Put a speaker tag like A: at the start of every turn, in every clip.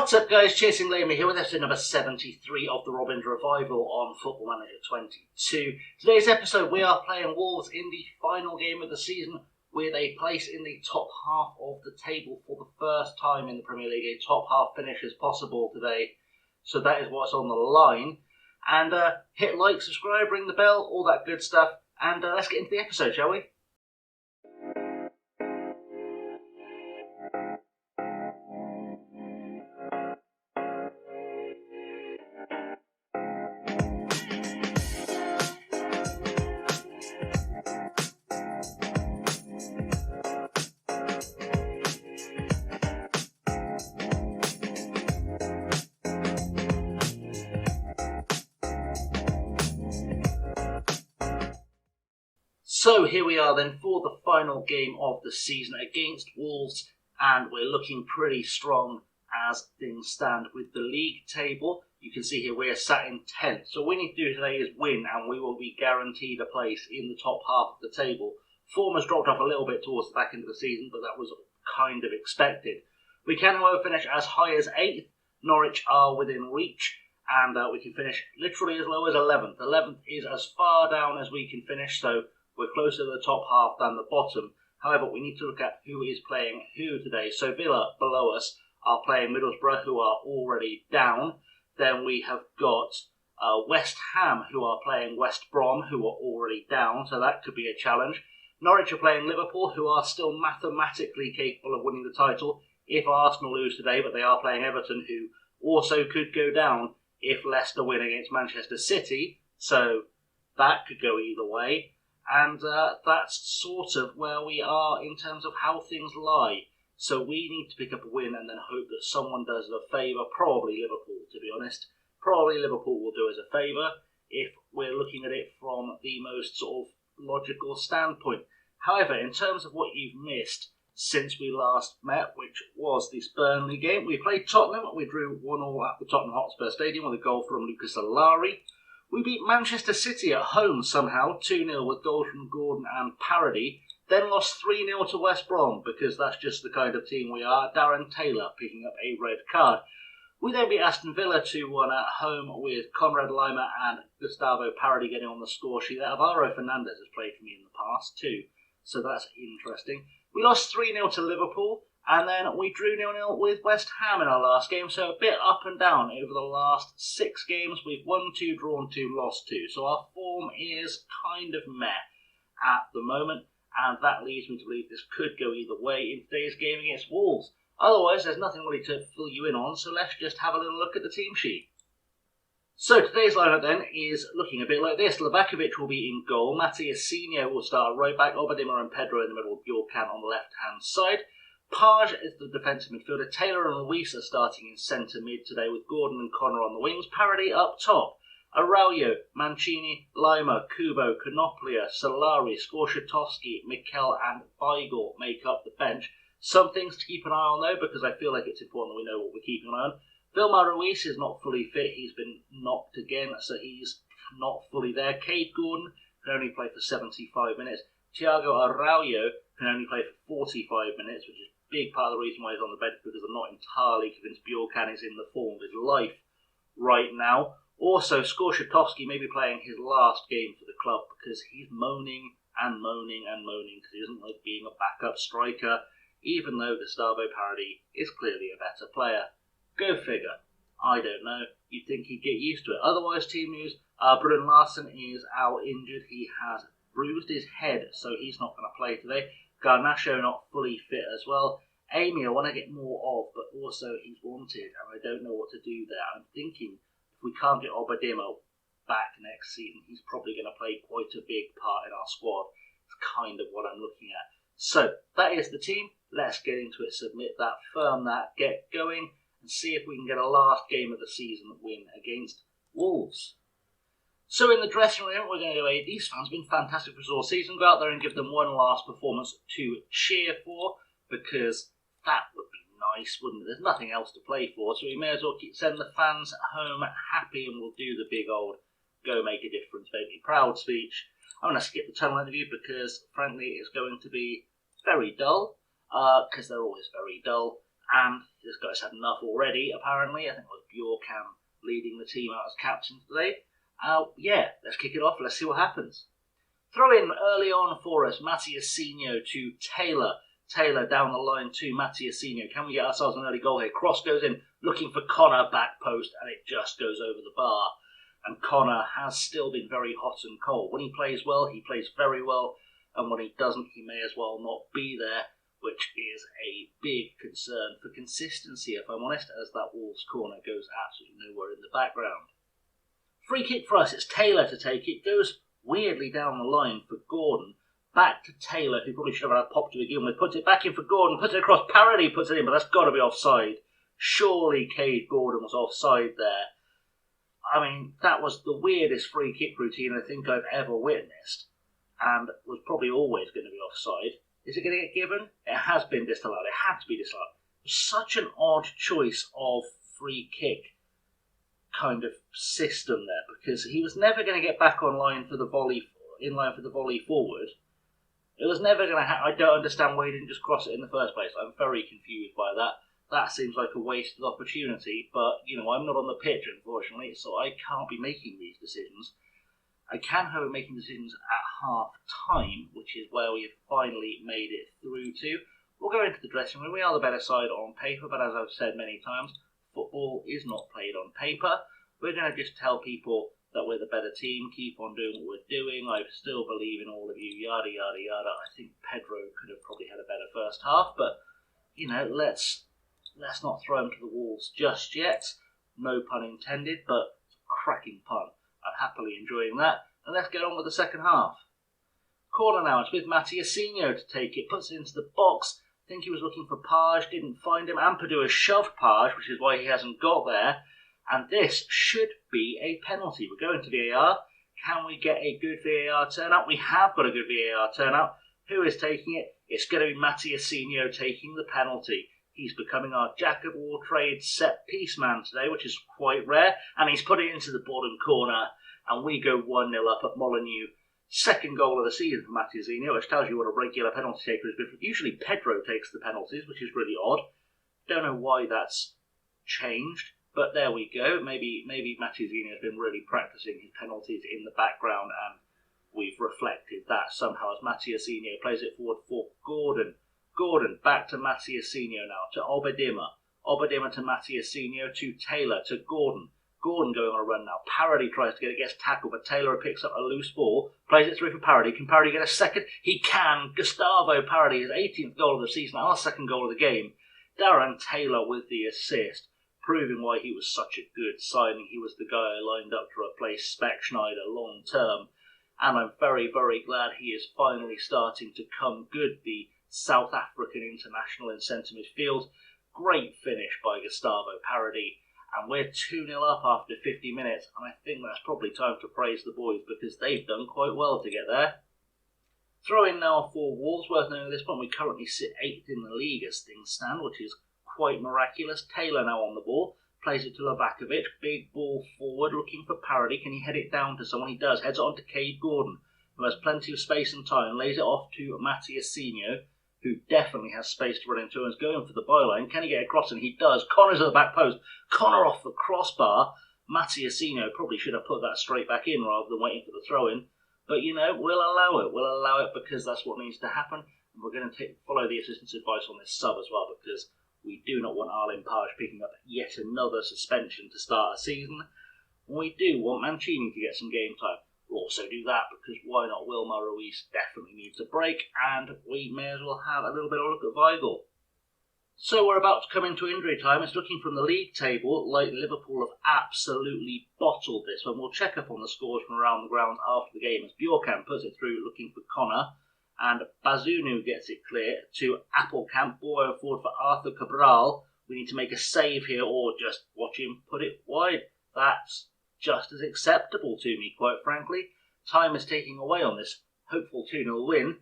A: What's up guys, Chasing Lamer here with episode number 73 of the Robins Revival on Football Manager 22. Today's episode we are playing Wolves in the final game of the season with a place in the top half of the table for the first time in the Premier League. A top half finish is possible today, so that is what's on the line. And hit like, subscribe, ring the bell, all that good stuff, and let's get into the episode, shall we? So here we are then for the final game of the season against Wolves, and we're looking pretty strong as things stand with the league table. You can see here we're sat in 10th. So what we need to do today is win, and we will be guaranteed a place in the top half of the table. Form has dropped off a little bit towards the back end of the season, but that was kind of expected. We can, however, finish as high as 8th. Norwich are within reach, and we can finish literally as low as 11th. 11th is as far down as we can finish, so we're closer to the top half than the bottom. However, we need to look at who is playing who today. So Villa below us are playing Middlesbrough, who are already down. Then we have got West Ham, who are playing West Brom, who are already down. So that could be a challenge. Norwich are playing Liverpool, who are still mathematically capable of winning the title if Arsenal lose today. But they are playing Everton, who also could go down if Leicester win against Manchester City. So that could go either way. And that's sort of where we are in terms of how things lie. So we need to pick up a win and then hope that someone does us a favour. Probably Liverpool, to be honest. Probably Liverpool will do us a favour if we're looking at it from the most sort of logical standpoint. However, in terms of what you've missed since we last met, which was this Burnley game, we played Tottenham. We drew 1-1 at the Tottenham Hotspur Stadium with a goal from Lucas Solari. We beat Manchester City at home somehow, 2-0 with goals from Gordon and Parody. Then lost 3-0 to West Brom, because that's just the kind of team we are. Darren Taylor picking up a red card. We then beat Aston Villa 2-1 at home with Conrad Lima and Gustavo Parody getting on the score sheet. Alvaro Fernandez has played for me in the past too, so that's interesting. We lost 3-0 to Liverpool. And then we drew 0-0 with West Ham in our last game. So a bit up and down over the last 6 games. We've won 2, drawn 2, lost 2. So our form is kind of meh at the moment. And that leads me to believe this could go either way in today's game against Wolves. Otherwise, there's nothing really to fill you in on. So let's just have a little look at the team sheet. So today's lineup then is looking a bit like this. Livakovic will be in goal. Matias Senior will start right back. Obadima and Pedro in the middle. Bjorkan on the left-hand side. Page is the defensive midfielder. Taylor and Luis are starting in centre mid today with Gordon and Connor on the wings. Parody up top. Araujo, Mancini, Lima, Kubo, Konoplia, Solari, Skorshotowski, Mikel and Weigl make up the bench. Some things to keep an eye on though, because I feel like it's important that we know what we're keeping an eye on. Vilma Ruiz is not fully fit. He's been knocked again, so he's not fully there. Cade Gordon can only play for 75 minutes. Thiago Araujo can only play for 45 minutes, which is a big part of the reason why he's on the bench, because I'm not entirely convinced Bjorkan is in the form of his life right now. Also, Skorshotowski may be playing his last game for the club because he's moaning and moaning and moaning because he doesn't like being a backup striker, even though Gustavo Parody is clearly a better player. Go figure. I don't know. You'd think he'd get used to it. Otherwise, team news, Brun Larsen is out injured. He has bruised his head, so he's not going to play today. Garnacho not fully fit as well. Amy I want to get more of, but also he's wanted, and I don't know what to do there. I'm thinking if we can't get Obadima back next season, he's probably going to play quite a big part in our squad. It's kind of what I'm looking at. So that is the team. Let's get into it, submit that, firm that, get going, and see if we can get a last game of the season win against Wolves. So in the dressing room, we're going to go, these fans have been fantastic for us all season. Go out there and give them one last performance to cheer for, because that would be nice, wouldn't it? There's nothing else to play for, so we may as well send the fans home happy, and we'll do the big old go make a difference, make me proud speech. I'm going to skip the tunnel interview because, frankly, it's going to be very dull, because they're always very dull, and this guy's had enough already, apparently. I think it was Bjorkan leading the team out as captain today. Yeah, let's kick it off. Let's see what happens. Throw in early on for us, Mattiasinho to Taylor. Taylor down the line to Mattiasinho. Can we get ourselves an early goal here? Cross goes in, looking for Connor, back post, and it just goes over the bar. And Connor has still been very hot and cold. When he plays well, he plays very well. And when he doesn't, he may as well not be there, which is a big concern for consistency, if I'm honest, as that Wolves corner goes absolutely nowhere in the background. Free kick for us. It's Taylor to take it. Goes weirdly down the line for Gordon. Back to Taylor, who probably should have had a pop to begin with. Puts it back in for Gordon. Puts it across. Parody puts it in, but that's got to be offside. Surely Cade Gordon was offside there. I mean, that was the weirdest free kick routine I think I've ever witnessed, and was probably always going to be offside. Is it going to get given? It has been disallowed. It had to be disallowed. Such an odd choice of free kick kind of system there, because he was never going to get back in line for the volley forward. It was never going to happen. I don't understand why he didn't just cross it in the first place. I'm very confused by that. That seems like a wasted opportunity, but, I'm not on the pitch, unfortunately, so I can't be making these decisions. I can, however, making decisions at half-time, which is where we have finally made it through to. We'll go into the dressing room. We are the better side on paper, but as I've said many times, football is not played on paper. We're going to just tell people that we're the better team, keep on doing what we're doing. I still believe in all of you, yada, yada, yada. I think Pedro could have probably had a better first half, but, let's not throw him to the wolves just yet. No pun intended, but cracking pun. I'm happily enjoying that. And let's get on with the second half. Corner now. It's with Mattiasinho to take it. Puts it into the box. I think he was looking for Page. Didn't find him. Ampadu has shoved Page, which is why he hasn't got there. And this should be a penalty. We're going to VAR. Can we get a good VAR turnout? We have got a good VAR turnout. Who is taking it? It's going to be Mattiasinho taking the penalty. He's becoming our jack-of-all-trades set-piece man today, which is quite rare. And he's put it into the bottom corner. And we go 1-0 up at Molineux. Second goal of the season for Mattiasinho, which tells you what a regular penalty taker has been. Usually Pedro takes the penalties, which is really odd. Don't know why that's changed, but there we go. Maybe Mattiasinho has been really practicing his penalties in the background, and we've reflected that somehow as Mattiasinho plays it forward for Gordon. Gordon back to Mattiasinho now, to Obadima. Obadima to Mattiasinho, to Taylor, to Gordon. Gordon going on a run now. Parody tries to get it, gets tackled, but Taylor picks up a loose ball, plays it through for Parody. Can Parody get a second? He can. Gustavo Parody, his 18th goal of the season, our second goal of the game. Darren Taylor with the assist, proving why he was such a good signing. He was the guy I lined up to replace Speck Schneider long term. And I'm very, very glad he is finally starting to come good, the South African international in centre midfield. Great finish by Gustavo Parody. And we're 2-0 up after 50 minutes. And I think that's probably time to praise the boys, because they've done quite well to get there. Throw in now for Wolves. Worth knowing at this point we currently sit 8th in the league as things stand, which is quite miraculous. Taylor now on the ball. Plays it to Lavakovic. Big ball forward, looking for Parody. Can he head it down to someone? He does. Heads it on to Cade Gordon, who has plenty of space and time. Lays it off to Mattiasinho, who definitely has space to run into and is going for the byline. Can he get across? And he does. Connor's at the back post. Connor off the crossbar. Mattiasinho probably should have put that straight back in rather than waiting for the throw-in. But, we'll allow it. We'll allow it because that's what needs to happen. And we're going to follow the assistant's advice on this sub as well, because we do not want Arlen Page picking up yet another suspension to start a season. We do want Mancini to get some game time. We'll also do that because why not? Wilmar Ruiz definitely needs a break, and we may as well have a little bit of a look at Weigl. So we're about to come into injury time. It's looking from the league table like Liverpool have absolutely bottled this one. We'll check up on the scores from around the ground after the game as Bjorkan puts it through looking for Connor, and Bazunu gets it clear to Appelkamp. Ball forward for Arthur Cabral. We need to make a save here or just watch him put it wide. That's just as acceptable to me, quite frankly. Time is taking away on this hopeful 2-0 win,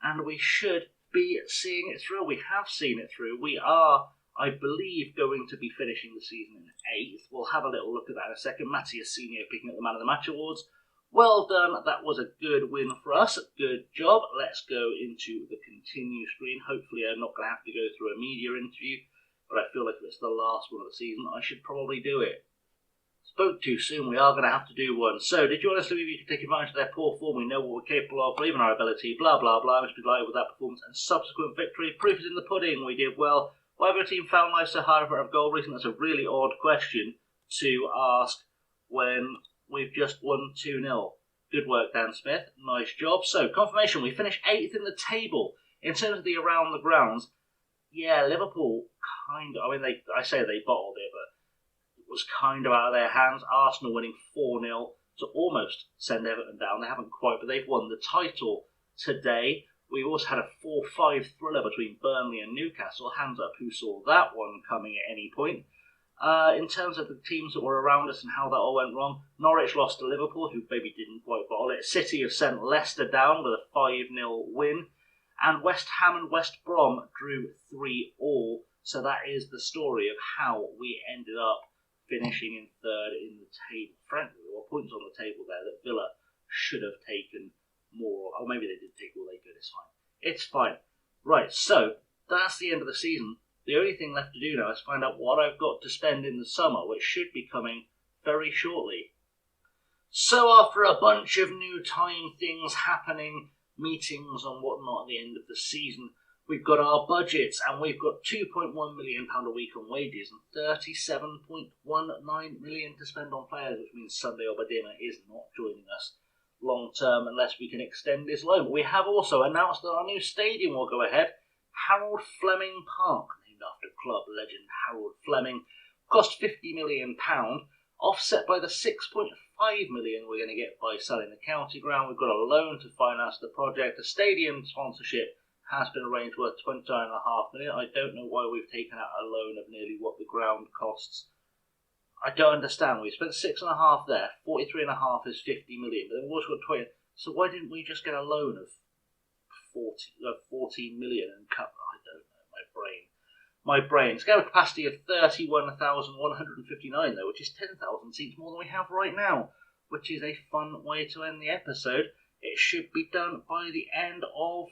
A: and we should be seeing it through. We have seen it through. We are, I believe, going to be finishing the season in 8th. We'll have a little look at that in a second. Mattiasinho picking up the Man of the Match awards. Well done. That was a good win for us. Good job. Let's go into the continue screen. Hopefully I'm not going to have to go through a media interview. but I feel like if it's the last one of the season, I should probably do it. Spoke too soon, we are going to have to do one. So, did you honestly believe you could take advantage of their poor form? We know what we're capable of, believe in our ability, blah blah blah. I must be delighted with that performance and subsequent victory. Proof is in the pudding, we did well. Why have your team found life so hard for a goal recently? That's a really odd question to ask when we've just won 2-0. Good work, Dan Smith. Nice job. So, confirmation, we finished 8th in the table. In terms of the around the grounds, yeah, Liverpool kind of, I say they bottled it, but it was kind of out of their hands. Arsenal winning 4-0 to almost send Everton down. They haven't quite, but they've won the title today. We also had a 4-5 thriller between Burnley and Newcastle. Hands up who saw that one coming at any point. In terms of the teams that were around us and how that all went wrong, Norwich lost to Liverpool, who maybe didn't quite bottle it. City have sent Leicester down with a 5-0 win. And West Ham and West Brom drew 3-3. So that is the story of how we ended up finishing in third in the table. Frankly, there were points on the table there that Villa should have taken more. Or maybe they did take all they could. It's fine. It's fine. Right, so that's the end of the season. The only thing left to do now is find out what I've got to spend in the summer, which should be coming very shortly. So after a bunch of new time things happening, meetings and whatnot at the end of the season, we've got our budgets, and we've got £2.1 million a week on wages and £37.19 million to spend on players, which means Sunday Obadima is not joining us long term unless we can extend his loan. We have also announced that our new stadium will go ahead. Harold Fleming Park, named after club legend Harold Fleming, cost £50 million, offset by the £6.5 million we're going to get by selling the county ground. We've got a loan to finance the project. The stadium sponsorship has been arranged worth £29.5 million. I don't know why we've taken out a loan of nearly what the ground costs. I don't understand. We spent 6.5 there. 43.5 is 50 million, but then we've also got 20. So why didn't we just get a loan of 14 million and cut? I don't know. My brain. Scale capacity of 31,159 though, which is 10,000 seats more than we have right now, which is a fun way to end the episode. It should be done by the end of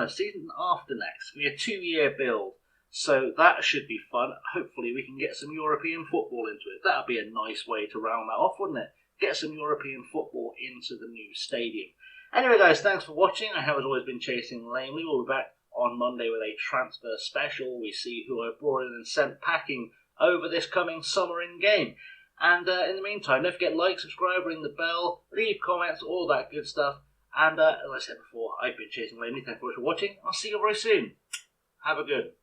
A: season after next. It'll be a 2-year build, so that should be fun. Hopefully we can get some European football into it. That would be a nice way to round that off, wouldn't it? Get some European football into the new stadium. Anyway guys, thanks for watching. I have as always been chasing lamely. We'll be back on Monday with a transfer special. We see who I've brought in and sent packing over this coming summer in game. And in the meantime, don't forget like, subscribe, ring the bell, leave comments, all that good stuff. And as I said before, I've been chasing lamely. Thanks for watching. I'll see you very soon. Have a good